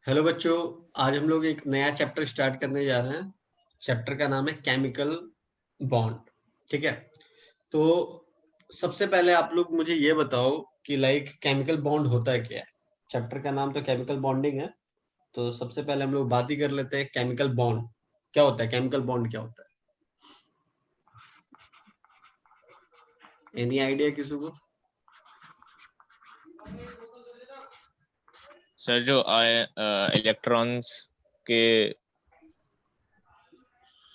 Hello बच्चों, आज हम लोग एक नया चैप्टर स्टार्ट करने जा रहे हैं। चैप्टर का नाम है केमिकल बॉन्ड। ठीक है, तो सबसे पहले आप लोग मुझे ये बताओ कि केमिकल बॉन्ड होता है क्या है। चैप्टर का नाम तो केमिकल बॉन्डिंग है, तो सबसे पहले हम लोग बात ही कर लेते हैं केमिकल बॉन्ड क्या होता है। केमिकल बॉन्ड क्या होता है, एनी आइडिया किसी को? सर जो इलेक्ट्रॉन्स के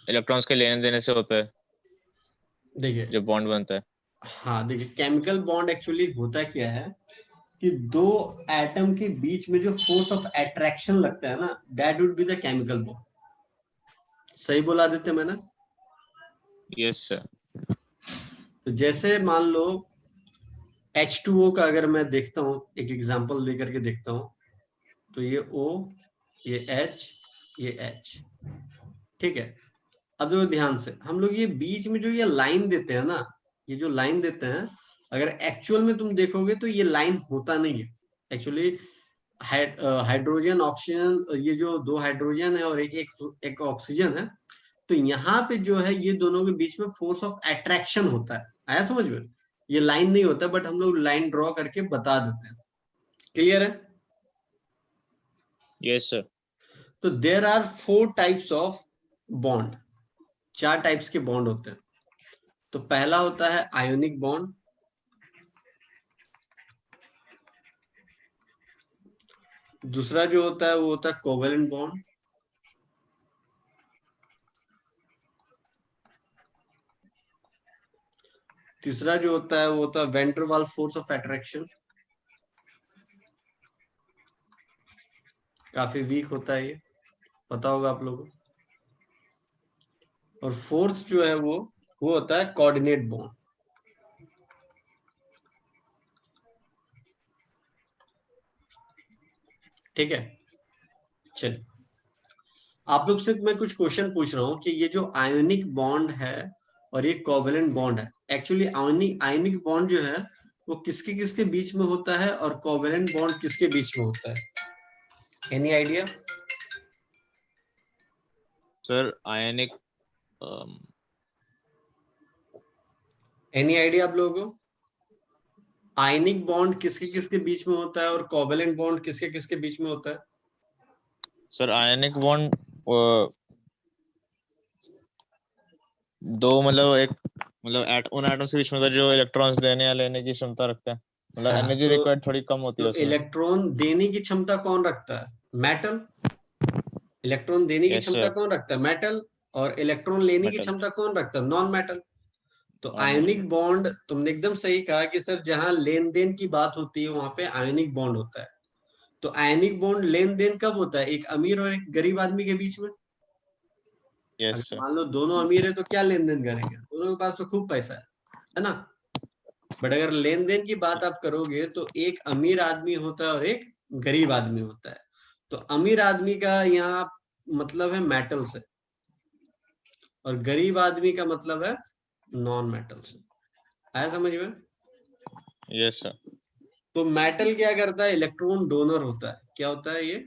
इलेक्ट्रॉन्स के लेने देने से होता है देखिए, जो बॉन्ड बनता है। हाँ देखिए, केमिकल बॉन्ड एक्चुअली होता क्या है कि दो एटम के बीच में जो फोर्स ऑफ अट्रैक्शन लगता है ना, that would be the chemical bond. सही बोला आदित्य मैंने? Yes sir. तो जैसे मान लो H2O का अगर मैं देखता हूँ, एक एग्जांपल लेकर के देखता हूँ, तो ये O, ये H, ये H। ठीक है, अब देखो ध्यान से, हम लोग ये बीच में जो ये लाइन देते हैं ना, ये जो लाइन देते हैं, अगर एक्चुअल में तुम देखोगे तो ये लाइन होता नहीं है एक्चुअली। हाइड्रोजन ऑक्सीजन, ये जो दो हाइड्रोजन है और एक ऑक्सीजन है, तो यहाँ पे जो है ये दोनों के बीच में फोर्स ऑफ अट्रैक्शन होता है। आया समझ में? ये लाइन नहीं होता, बट हम लोग लाइन ड्रॉ करके बता देते हैं। क्लियर है? Yes sir. तो there are 4 types of bond. 4 types के बॉन्ड होते हैं। तो पहला होता है आयोनिक बॉन्ड, दूसरा जो होता है वो होता है कोवेलेंट बॉन्ड, तीसरा जो होता है वो होता है van der Waals force of attraction, काफी वीक होता है ये, पता होगा आप लोगों को। और फोर्थ जो है वो होता है कोऑर्डिनेट बॉन्ड। ठीक है, चलिए, आप लोग से मैं कुछ क्वेश्चन पूछ रहा हूँ कि ये जो आयोनिक बॉन्ड है और ये कोवेलेंट बॉन्ड है, एक्चुअली आयोनिक आयोनिक बॉन्ड जो है वो किसके किसके बीच में होता है और कोवेलेंट बॉन्ड किसके बीच में होता है, एनी आइडिया? सर आयनिक एनी आइडिया आप लोगों को? आयनिक बॉन्ड किसके किसके बीच में होता है और कोवेलेंट बॉन्ड किसके किसके बीच में होता है? सर आयनिक बॉन्ड दो मतलब एक मतलब उन एटम्स के बीच में होता है जो इलेक्ट्रॉन्स देने या लेने की क्षमता रखते हैं। मतलब हाँ, एनर्जी रिक्वायर्ड थोड़ी कम होती है तो उसमें। इलेक्ट्रॉन देने की क्षमता कौन रखता है? मेटल। इलेक्ट्रॉन देने की यस क्षमता सर। कौन रखता है? मेटल। और इलेक्ट्रॉन लेने की मेटल। क्षमता कौन रखता है? Non metal. तो नॉन मेटल। आयोनिक बॉन्ड, तुमने एकदम सही कहा कि सर जहां लेन देन की बात होती है वहां पे आयोनिक बॉन्ड होता है। तो आयोनिक बॉन्ड लेन देन कब होता है? एक अमीर और एक गरीब आदमी के बीच में। अगर यस सर। मान लो दोनों अमीर है तो क्या लेन देन करेंगे? दोनों के पास तो खूब पैसा है ना। बट अगर लेन देन की बात आप करोगे तो एक अमीर आदमी होता है और एक गरीब आदमी होता है। तो अमीर आदमी का यहाँ मतलब है मेटल से, और गरीब आदमी का मतलब है नॉन मेटल से। आया समझ में? Yes sir. तो मेटल क्या करता है? इलेक्ट्रॉन डोनर होता है। क्या होता है ये?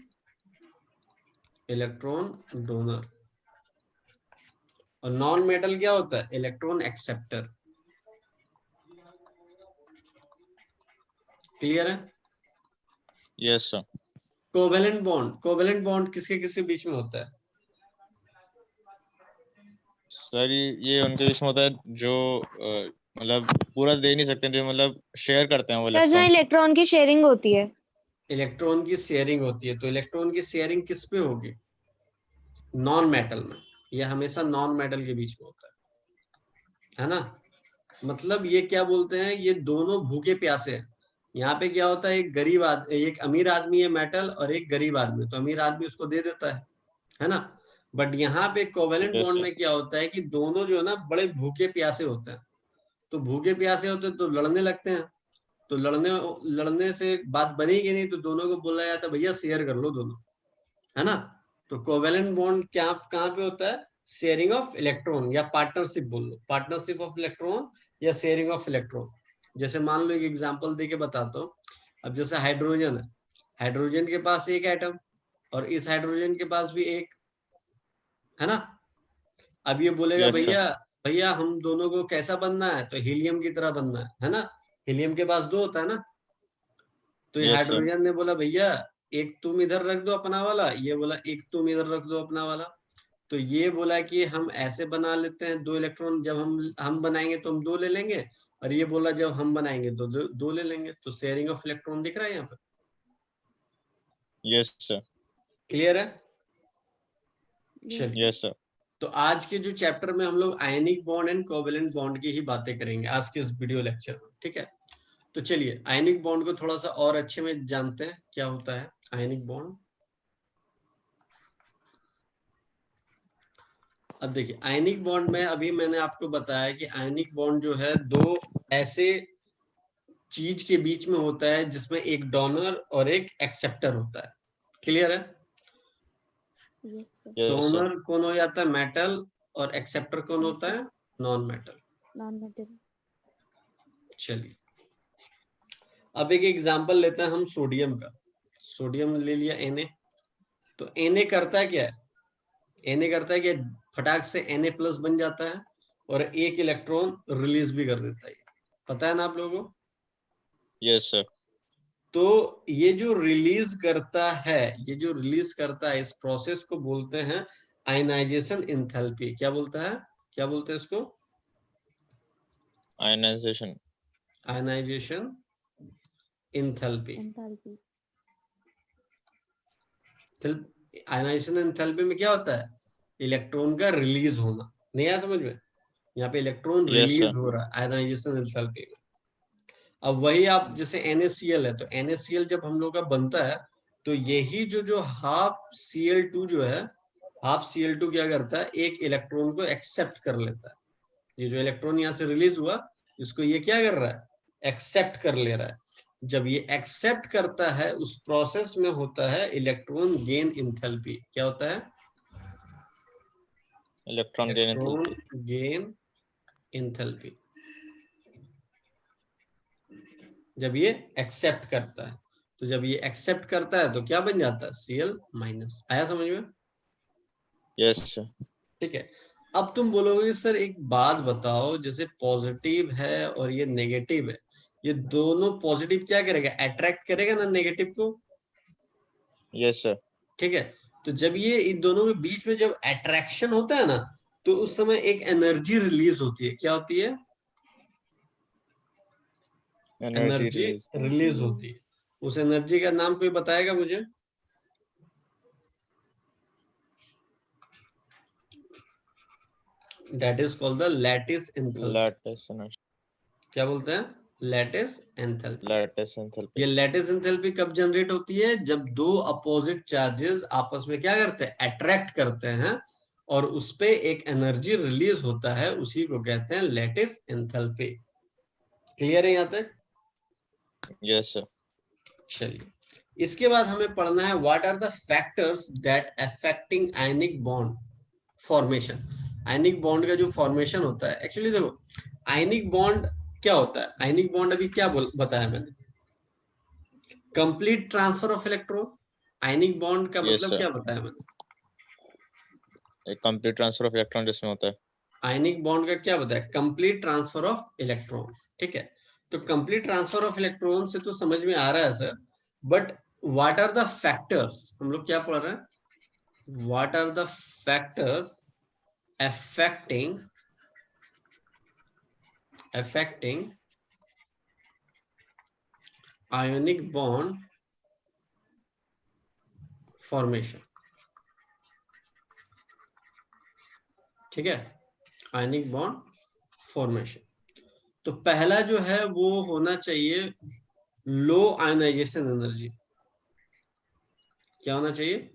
Electron donor. और नॉन मेटल क्या होता है? Electron acceptor. क्लियर है? Yes sir. कोवेलेंट बॉन्ड किसके किसके बीच में होता है? सर ये उनके बीच में होता है जो मतलब पूरा दे नहीं सकते, जो मतलब शेयर करते हैं वो सर जहाँ इलेक्ट्रॉन्स। इलेक्ट्रॉन की शेयरिंग होती है। इलेक्ट्रॉन की शेयरिंग होती है, तो इलेक्ट्रॉन की शेयरिंग किस पे होगी? नॉन मेटल में। यह हमेशा नॉन मेटल के बीच में होता है ना। मतलब ये क्या बोलते हैं, ये दोनों भूखे प्यासे हैं। यहाँ पे क्या होता है, एक अमीर आदमी है मेटल और एक गरीब आदमी, तो अमीर आदमी उसको दे देता है ना। बट यहाँ पे कोवेलेंट यस बॉन्ड सर। में क्या होता है कि दोनों जो है ना बड़े भूखे प्यासे होते हैं। तो भूखे प्यासे होते हैं तो लड़ने लगते हैं। तो लड़ने लड़ने से बात बनेगी नहीं, तो दोनों को बोला जाता है भैया शेयर कर लो दोनों, है ना। तो कोवेलेंट बॉन्ड क्या कहाँ पे होता है? शेयरिंग ऑफ इलेक्ट्रॉन, या पार्टनरशिप बोल लो, पार्टनरशिप ऑफ इलेक्ट्रॉन या शेयरिंग ऑफ इलेक्ट्रॉन। जैसे मान लो एक एग्जांपल देके बताता हूँ। अब जैसे हाइड्रोजन है, हाइड्रोजन के पास एक एटम, और इस हाइड्रोजन के पास भी एक है ना। अब ये बोलेगा Yes, sir. भैया भैया हम दोनों को कैसा बनना है, तो हीलियम की तरह बनना है ना। हीलियम के पास 2 होता है ना। तो ये Yes, sir. हाइड्रोजन ने बोला भैया एक तुम इधर रख दो अपना वाला, ये बोला एक तुम इधर रख दो अपना वाला। तो ये बोला कि हम ऐसे बना लेते हैं 2 इलेक्ट्रॉन, जब हम बनाएंगे तो हम 2 ले लेंगे, और ये बोला जब हम बनाएंगे तो 2 ले लेंगे। तो शेयरिंग ऑफ इलेक्ट्रॉन दिख रहा है यहाँ पे, Yes, sir. क्लियर है। चलिए, Yes, sir. तो आज के जो चैप्टर में हम लोग ionic bond and covalent bond की ही बातें करेंगे आज के इस वीडियो लेक्चर में, ठीक है। तो चलिए आयनिक बॉन्ड को थोड़ा सा और अच्छे में जानते हैं क्या होता है आयनिक बॉन्ड। अब देखिए आयनिक बॉन्ड में अभी मैंने आपको बताया कि आयनिक बॉन्ड जो है 2 ऐसे चीज के बीच में होता है जिसमें एक डोनर और एक एक्सेप्टर होता है, क्लियर है। Yes, sir. डोनर कौन हो जाता है, मेटल, और एक्सेप्टर कौन होता है, नॉन मेटल। चलिए अब एक एग्जांपल लेते हैं हम सोडियम का। सोडियम ले लिया Na, तो Na करता क्या है, Na करता है कि फटाक से Na+ बन जाता है और एक इलेक्ट्रॉन रिलीज भी कर देता है, पता है ना आप लोगों को। Yes, sir. तो ये जो रिलीज करता है, ये जो रिलीज करता है इस प्रोसेस को बोलते हैं आयनाइजेशन एंथैल्पी। क्या बोलता है, क्या बोलते हैं इसको, Ionization. Ionization enthalpy. Ionization enthalpy में क्या होता है, इलेक्ट्रॉन का रिलीज होना। नहीं आया समझ में, यहाँ पे इलेक्ट्रॉन Yes, रिलीज sir. हो रहा है आयनाइजेशन एंथैल्पी में। अब वही आप जैसे NaCl है, तो NaCl जब हम लोग का बनता है तो यही जो हाफ Cl2 जो है, हाफ Cl2 क्या करता है, एक इलेक्ट्रॉन को एक्सेप्ट कर लेता है। ये जो इलेक्ट्रॉन यहाँ से रिलीज हुआ इसको ये क्या कर रहा है, एक्सेप्ट कर ले रहा है। जब ये एक्सेप्ट करता है उस प्रोसेस में होता है इलेक्ट्रॉन गेन एंथैल्पी। क्या होता है, Electron gain enthalpy. Gain enthalpy. जब ये एक्सेप्ट करता है, तो जब ये एक्सेप्ट करता है तो क्या बन जाता है, Cl-। आया समझ में। Yes, sir. ठीक है। अब तुम बोलोगे सर एक बात बताओ, जैसे पॉजिटिव है और ये नेगेटिव है, ये दोनों पॉजिटिव क्या करेगा, अट्रैक्ट करेगा ना नेगेटिव को। Yes, sir. ठीक है। तो जब ये इन दोनों के बीच में जब अट्रैक्शन होता है ना, तो उस समय एक एनर्जी रिलीज होती है। क्या होती है, Energy एनर्जी release. रिलीज होती है। उस एनर्जी का नाम कोई बताएगा मुझे, that is called the lattice enthalpy. Lattice energy. क्या बोलते हैं, लैटिस एंथैल्पी। Lattice enthalpy. ये लैटिस एंथैल्पी कब जनरेट होती है, जब 2 अपोजिट चार्जेस आपस में क्या करते हैं, अट्रैक्ट करते हैं, और उस पे एक एनर्जी रिलीज होता है, उसी को कहते हैं लैटिस एंथैल्पी। क्लियर है यहाँ तक। Yes, sir. चलिए इसके बाद हमें पढ़ना है what are the factors that affecting ionic bond formation. Ionic bond का जो फॉर्मेशन होता है, एक्चुअली देखो आयनिक बॉन्ड क्या होता है, आयनिक बॉन्ड अभी क्या बताया मैंने, complete transfer of electron. Ionic bond का Yes, मतलब sir. क्या बताया मैंने, एक complete transfer of electron जिसमें होता है. आयनिक बॉन्ड का क्या बताया, कंप्लीट ट्रांसफर ऑफ इलेक्ट्रॉन। ठीक है। तो कंप्लीट ट्रांसफर ऑफ इलेक्ट्रॉन से तो समझ में आ रहा है sir, but what are the factors, हम लोग क्या पढ़ रहे हैं, what are the factors affecting ionic bond formation। ठीक है, आयनिक बॉन्ड फॉर्मेशन। तो पहला जो है वो होना चाहिए लो आयनाइजेशन एनर्जी। क्या होना चाहिए,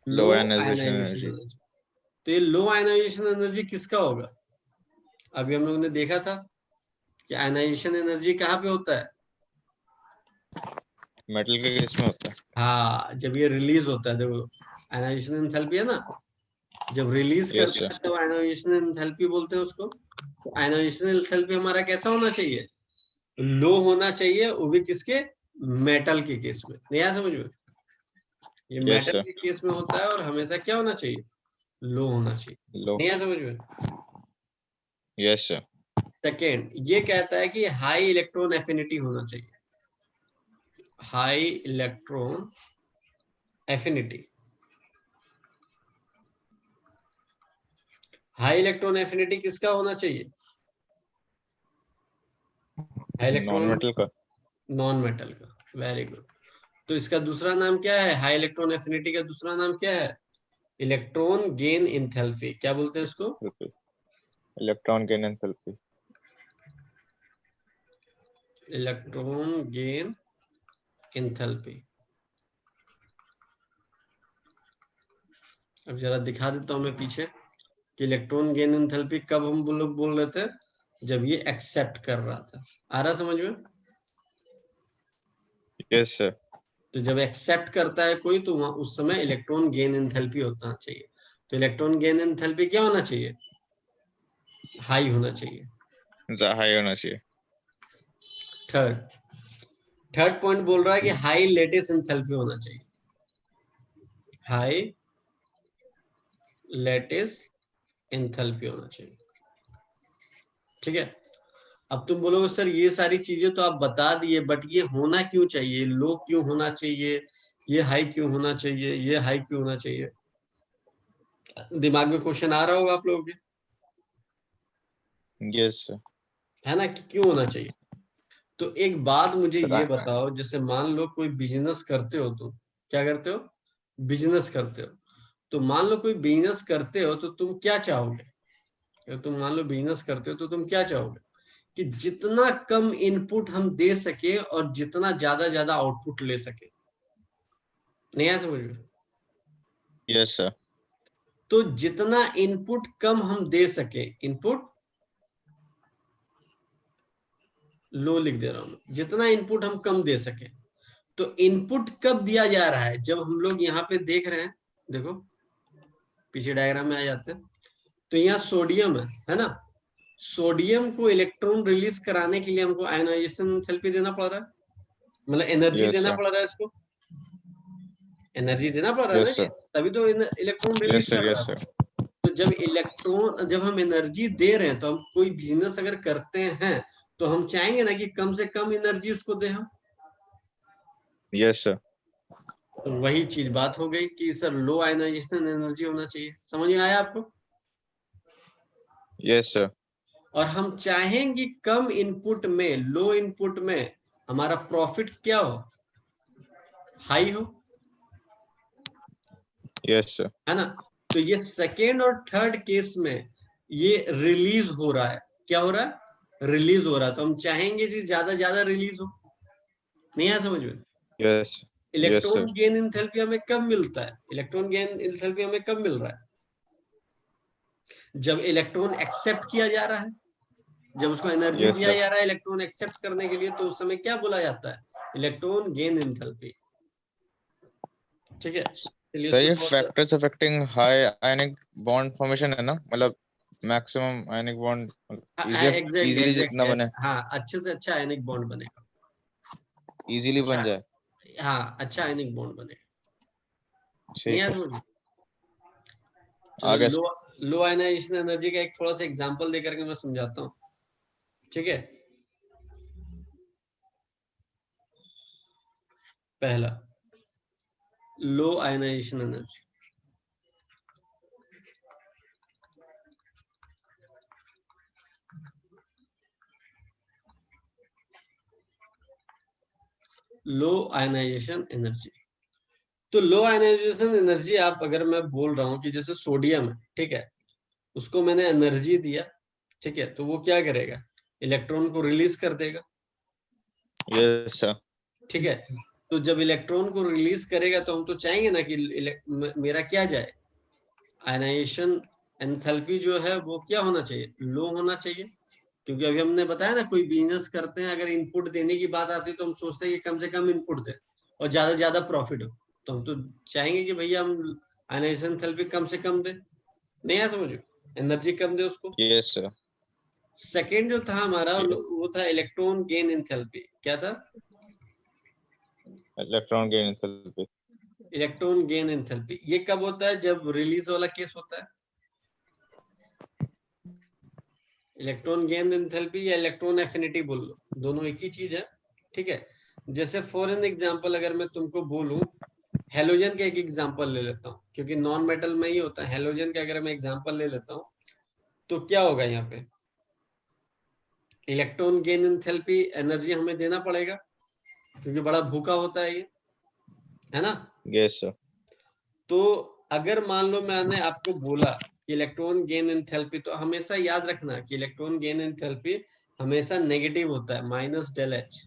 low Low ionization ionization energy. Energy. तो ये लो आयनाइजेशन एनर्जी किसका होगा, अभी हम लोगों ने देखा था कि आयनाइजेशन एनर्जी कहाँ पे होता है, मेटल के केस में होता है. हाँ जब ये रिलीज होता है, देखो आयनाइजेशन एंथैल्पी है ना, जब रिलीज Yes, करता sir. है तो आयनाइजेशन एंथैल्पी बोलते हैं उसको। तो आयनाइजेशन एंथैल्पी हमारा कैसा होना चाहिए, लो होना चाहिए, वो भी किसके, मेटल के केस में। नहीं आया समझ में। ये Yes, मेटल sir. के केस में होता है और हमेशा क्या होना चाहिए, लो होना चाहिए। Low. नहीं है समझ में? Yes, sir. सेकेंड ये कहता है कि हाई इलेक्ट्रॉन एफिनिटी होना चाहिए, high electron affinity. High electron affinity किसका होना चाहिए? हाई इलेक्ट्रॉन Non-metal का. नॉन मेटल का। Very good. तो इसका दूसरा नाम क्या है? हाई इलेक्ट्रॉन एफिनिटी का दूसरा नाम क्या है? Electron gain enthalpy. क्या बोलते हैं इसको? Electron gain enthalpy. Electron gain enthalpy. अब जरा दिखा देता हूं मैं पीछे कि इलेक्ट्रॉन गेन इंथैल्पी कब हम लोग बोल रहे थे, जब ये एक्सेप्ट कर रहा था। आ रहा समझ में? Yes, sir. तो जब एक्सेप्ट करता है कोई तो वहां उस समय इलेक्ट्रॉन गेन इंथैल्पी होना चाहिए। तो इलेक्ट्रॉन गेन इंथैल्पी क्या होना चाहिए? हाई होना चाहिए। High होना चाहिए. थर्ड पॉइंट बोल रहा है कि हाई लेटिस एंथैल्पी होना चाहिए, हाई लेटिस एंथैल्पी होना चाहिए। ठीक है। अब तुम बोलोगे सर ये सारी चीजें तो आप बता दिए, बट ये होना क्यों चाहिए? लो क्यों होना चाहिए? ये हाई क्यों होना चाहिए? ये हाई क्यों होना चाहिए? दिमाग में क्वेश्चन आ रहा होगा आप लोगों के, Yes, sir. है ना, कि क्यों होना चाहिए? तो एक बात मुझे Sir, ये बताओ, जैसे मान लो कोई बिजनेस करते हो, तुम क्या करते हो? बिजनेस करते हो। तो मान लो कोई बिजनेस करते हो तो तुम क्या चाहोगे? अगर तुम मान लो बिजनेस करते हो तो तुम क्या चाहोगे? कि जितना कम इनपुट हम दे सके और जितना ज्यादा आउटपुट ले सके। नहीं है समझ में? yes, sir. तो जितना इनपुट कम हम दे सके, इनपुट लो लिख दे रहा हूं, जितना इनपुट हम कम दे सके। तो इनपुट कब दिया जा रहा है? जब हम लोग यहाँ पे देख रहे हैं, देखो पीछे डायग्राम में आ जाते हैं, तो यहाँ सोडियम है ना? सोडियम को इलेक्ट्रॉन रिलीज कराने के लिए हमको आयनाइजेशन थेरेपी देना पड़ रहा है, मतलब एनर्जी Yes, देना sir. पड़ रहा है इसको, एनर्जी देना पड़ रहा है ना Yes, जी, sir. तभी तो इलेक्ट्रॉन Yes, रिलीज sir. कर रहा Yes, है। sir. तो जब हम एनर्जी दे रहे हैं, तो हम कोई बिजनेस अगर करते हैं तो हम चाहेंगे ना कि कम से कम एनर्जी उसको दे हम। Yes, sir. तो वही चीज बात हो गई कि सर लो आयनाइजेशन एनर्जी होना चाहिए। समझ में आया आपको? Yes, sir. और हम चाहेंगे कम इनपुट में, लो इनपुट में हमारा प्रॉफिट क्या हो? हाई हो, Yes, sir. है ना? तो ये सेकेंड और थर्ड केस में ये रिलीज हो रहा है। क्या हो रहा है? रिलीज हो रहा है। तो हम चाहेंगे कि ज्यादा रिलीज हो। नहीं आया समझ में? Yes. Yes, sir. Electron gain enthalpy हमें कब मिलता है? इलेक्ट्रॉन गेन एंथैल्पी हमें कब मिल रहा है? जब इलेक्ट्रॉन एक्सेप्ट किया जा रहा है, जब उसको एनर्जी Yes, दिया sir. जा रहा है इलेक्ट्रॉन एक्सेप्ट करने के लिए, तो उस समय क्या बोला जाता है? Electron gain enthalpy. ठीक है, चलिए सर इसको ये थोड़ा सा, फैक्टर्स अफेक्टिंग हाई आयनिक बॉन्ड फॉर्मेशन है ना, मतलब maximum ionic bond exactly easily जितना एग्जैक्टली, बने, हाँ अच्छे से अच्छा आयनिक बॉन्ड बनेगा। इजीली अच्छा, बन जाए. हाँ अच्छा आयनिक बॉन्ड बनेगा। नहीं ठीक आया है समझ में? सर. चलो आगे लो आयनाइजेशन एनर्जी का एक थोड़ा सा एग्जांपल देकर के मैं समझाता हूँ। ठीक है, पहला लो आयनाइजेशन एनर्जी। लो आयनाइजेशन एनर्जी, तो लो आयनाइजेशन एनर्जी आप, अगर मैं बोल रहा हूं कि जैसे सोडियम है, ठीक है, उसको मैंने एनर्जी दिया, ठीक है, तो वो क्या करेगा? इलेक्ट्रॉन को रिलीज कर देगा। Yes sir. ठीक है, तो जब इलेक्ट्रॉन को रिलीज करेगा तो हम तो चाहेंगे ना कि मेरा क्या जाए, आयनाइजेशन एंथैल्पी जो है वो क्या होना चाहिए? लो होना चाहिए। क्योंकि अभी हमने बताया ना, कोई बिजनेस करते हैं, अगर इनपुट देने की बात आती है तो हम सोचते हैं कि कम से कम इनपुट दे और ज्यादा प्रॉफिट हो। तो हम तो चाहेंगे कि भैया हम आयनाइजेशन एंथैल्पी कम से कम दे। नहीं है समझ, एनर्जी कम दे उसको। Yes sir. सेकेंड जो था हमारा वो था इलेक्ट्रॉन गेन एंथैल्पी। क्या था? Electron gain enthalpy. Electron gain enthalpy. ये कब होता है? जब रिलीज वाला केस होता है। इलेक्ट्रॉन गेन एंथैल्पी या इलेक्ट्रॉन एफिनिटी बोल लो, दोनों एक ही चीज है, ठीक है। जैसे फॉर एन एग्जांपल अगर मैं तुमको बोलूं, हेलोजन का एक एग्जांपल ले लेता हूं, क्योंकि नॉन मेटल में ही होता है। हेलोजन का अगर मैं एग्जांपल ले लेता हूं, तो क्या होगा यहाँ पे? इलेक्ट्रॉन गेन एंथैल्पी एनर्जी हमें देना पड़ेगा, क्योंकि बड़ा भूखा होता है ये, है ना? Yes sir. तो अगर मान लो मैंने आपको बोला कि इलेक्ट्रॉन गेन एंथैल्पी, तो हमेशा याद रखना कि इलेक्ट्रॉन गेन एंथैल्पी हमेशा नेगेटिव होता है, माइनस डेल एच।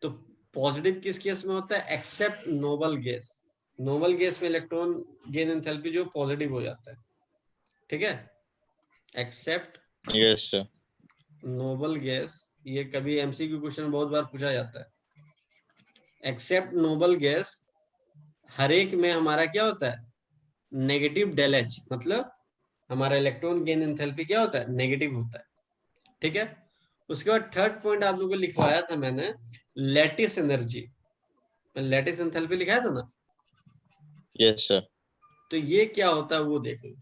तो पॉजिटिव किस केस में होता है? Except noble gas. Noble gas में इलेक्ट्रॉन गेन एंथैल्पी जो पॉजिटिव हो जाता है, ठीक है। Except yes sir. Noble gas, ये कभी एमसीक्यू क्वेश्चन बहुत बार पूछा जाता है। एक्सेप्ट नोबल गैस, हर एक में हमारा क्या होता है? नेगेटिव डेल एच, मतलब हमारा इलेक्ट्रॉन गेन एंथैल्पी क्या होता है? नेगेटिव होता है, ठीक है। उसके बाद थर्ड पॉइंट आप लोगों को लिखवाया था मैंने, लैटिस एनर्जी, लैटिस एंथैल्पी लिखाया था ना। Yes sir. तो ये क्या होता है वो देख लो।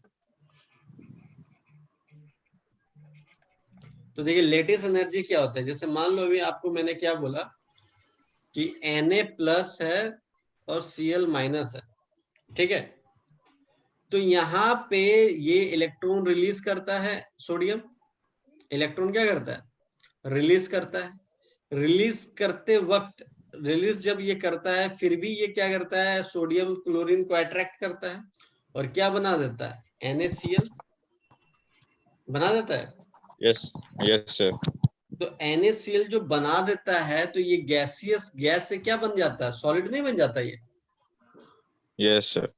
तो देखिए लेटिस एनर्जी क्या होता है, जैसे मान लो अभी आपको मैंने क्या बोला कि Na प्लस है और Cl माइनस है, ठीक है। तो यहाँ पे ये इलेक्ट्रॉन रिलीज करता है, सोडियम इलेक्ट्रॉन क्या करता है? रिलीज करता है। रिलीज करते वक्त, रिलीज जब ये करता है, फिर भी ये क्या करता है? सोडियम क्लोरीन को अट्रैक्ट करता है और क्या बना देता है? NaCl बना देता है। Yes yes sir. तो NaCl जो बना देता है, तो ये गैसियस गैस से क्या बन जाता है? सॉलिड नहीं बन जाता ये। Yes sir.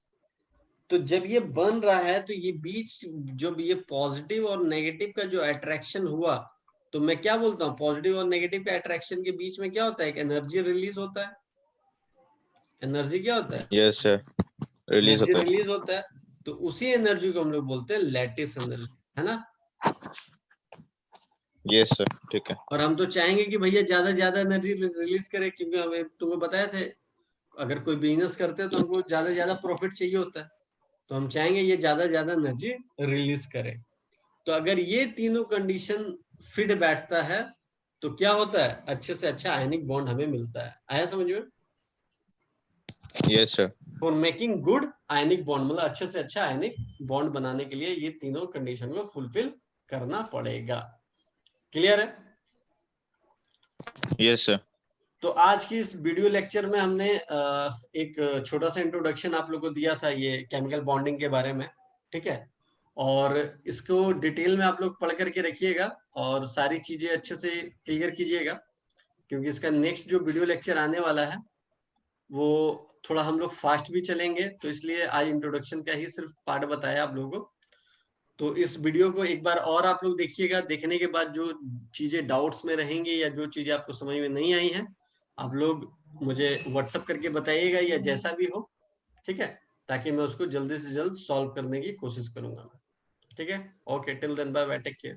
तो जब ये बन रहा है, तो ये बीच जो भी ये पॉजिटिव और नेगेटिव का जो अट्रैक्शन हुआ, तो मैं क्या बोलता हूँ? पॉजिटिव और नेगेटिव के अट्रैक्शन के बीच में क्या होता है? एक एनर्जी रिलीज होता है। एनर्जी क्या होता है? Yes sir. रिलीज एनर्जी होता है। रिलीज होता है। तो उसी एनर्जी को हम लोग बोलते हैं लैटिस एनर्जी, है ना। Yes sir. ठीक है। और हम तो चाहेंगे कि भैया ज्यादा ज्यादा एनर्जी रिलीज करे, क्योंकि हमें तुमको बताया थे, अगर कोई बिजनेस करते हैं तो हमको ज्यादा ज्यादा प्रॉफिट चाहिए होता है। तो हम चाहेंगे ये ज्यादा ज्यादा एनर्जी रिलीज करे। तो अगर ये तीनों कंडीशन फिट बैठता है, तो क्या होता है? अच्छे से अच्छा आयनिक बॉन्ड हमें मिलता है। आया समझ में? Yes sir. For making good ionic bond, मतलब अच्छे से अच्छा आयनिक बॉन्ड बनाने के लिए ये तीनों कंडीशन को फुलफिल करना पड़ेगा। क्लियर है? Yes sir. तो आज की इस वीडियो लेक्चर में हमने एक छोटा सा इंट्रोडक्शन आप लोग को दिया था ये केमिकल बॉन्डिंग के बारे में, ठीक है। और इसको डिटेल में आप लोग पढ़ करके रखिएगा और सारी चीजें अच्छे से क्लियर कीजिएगा, क्योंकि इसका नेक्स्ट जो वीडियो लेक्चर आने वाला है वो थोड़ा हम लोग फास्ट भी चलेंगे, तो इसलिए आज इंट्रोडक्शन का ही सिर्फ पार्ट बताया आप लोगों को। तो इस वीडियो को एक बार और आप लोग देखिएगा। देखने के बाद जो चीजें डाउट्स में रहेंगी या जो चीजें आपको समझ में नहीं आई हैं, आप लोग मुझे व्हाट्सअप करके बताइएगा या जैसा भी हो, ठीक है, ताकि मैं उसको जल्दी से जल्द सॉल्व करने की कोशिश करूंगा। ठीक है, okay, till then bye bye, take care.